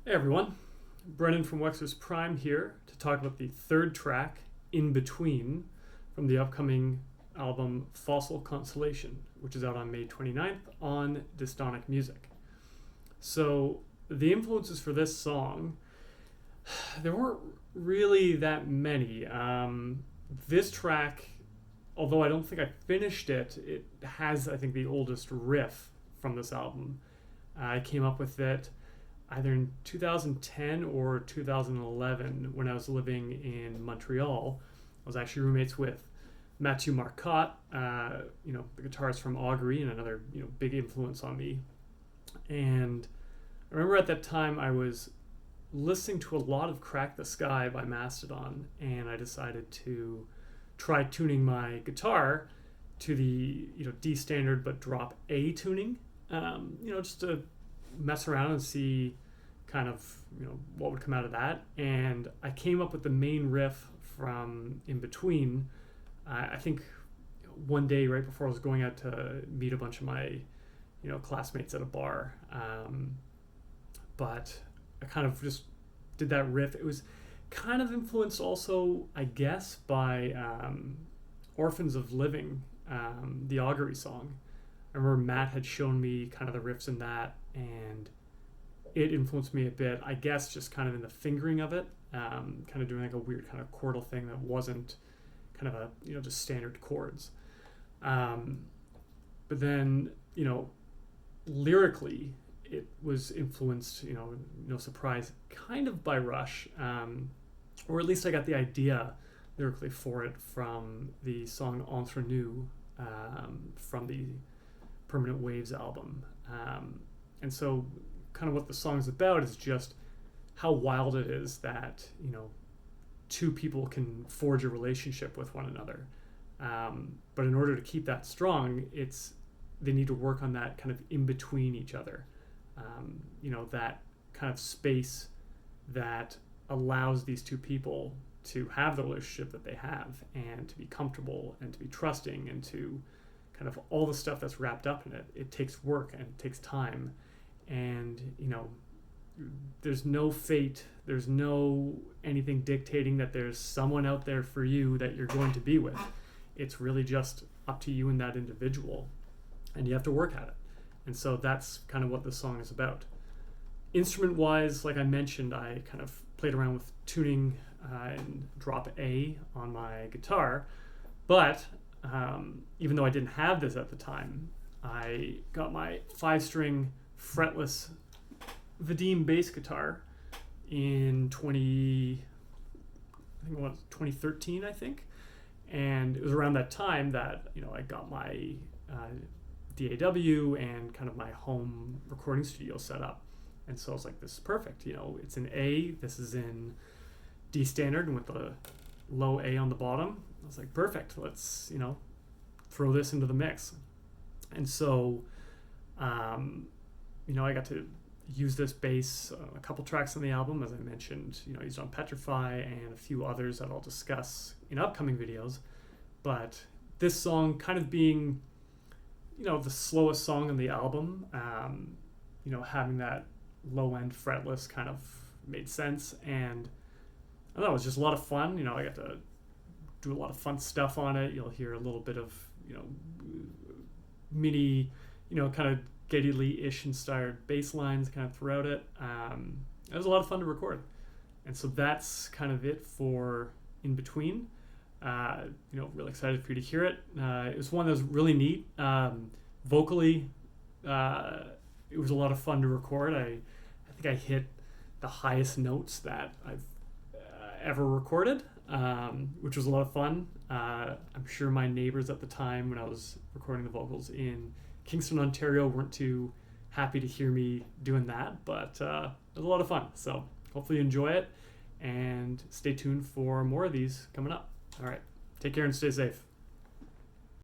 Hey everyone, Brennan from Wexler's Prime here to talk about the third track, In Between, from the upcoming album Fossil Constellation, which is out on May 29th on Dystonic Music. So, the influences for this song, there weren't really that many. This track, although I don't think I finished it, it has, I think, the oldest riff from this album. I came up with it either in 2010 or 2011 when I was living in Montreal. I was actually roommates with Mathieu Marcotte, the guitarist from Augury and another big influence on me. And I remember at that time I was listening to a lot of Crack the Sky by Mastodon, and I decided to try tuning my guitar to the D standard but drop A tuning, just to mess around and see kind of what would come out of that. And I came up with the main riff from In Between. I think one day right before I was going out to meet a bunch of my classmates at a bar, but I kind of just did that riff. It was kind of influenced also, I guess, by Orphans of Living, the Augury song. I remember Matt had shown me kind of the riffs in that, and it influenced me a bit, I guess, just kind of in the fingering of it, kind of doing like a weird kind of chordal thing that wasn't kind of a, just standard chords. But then, lyrically, it was influenced, no surprise, kind of by Rush, or at least I got the idea lyrically for it from the song Entre Nous, from the Permanent Waves album. And so kind of what the song's about is just how wild it is that, two people can forge a relationship with one another. But in order to keep that strong, they need to work on that kind of in between each other. That kind of space that allows these two people to have the relationship that they have and to be comfortable and to be trusting and to kind of all the stuff that's wrapped up in it. It takes work and it takes time, and there's no fate, there's no anything dictating that there's someone out there for you that you're going to be with. It's really just up to you and that individual, and you have to work at it. And so that's kind of what this song is about. Instrument wise, like I mentioned, I kind of played around with tuning and drop A on my guitar, but even though I didn't have this at the time, I got my 5-string fretless Vadim bass guitar in 2013, I think. And it was around that time that, I got my DAW and kind of my home recording studio set up. And so I was like, this is perfect. It's in A, this is in D standard with the low A on the bottom. I was like, perfect. Let's, throw this into the mix. And so, I got to use this bass a couple tracks on the album, as I mentioned, used on Petrify and a few others that I'll discuss in upcoming videos. But this song kind of being, the slowest song on the album, having that low end fretless kind of made sense. And I don't know, it was just a lot of fun. I got to do a lot of fun stuff on it. You'll hear a little bit of, mini, kind of Geddy Lee-ish inspired bass lines kind of throughout it. It was a lot of fun to record. And so that's kind of it for In Between. Really excited for you to hear it. It was one that was really neat. Vocally, it was a lot of fun to record. I think I hit the highest notes that I've ever recorded, which was a lot of fun. I'm sure my neighbors at the time when I was recording the vocals in Kingston, Ontario weren't too happy to hear me doing that, but it was a lot of fun. So hopefully you enjoy it, and stay tuned for more of these coming up. All right, take care and stay safe.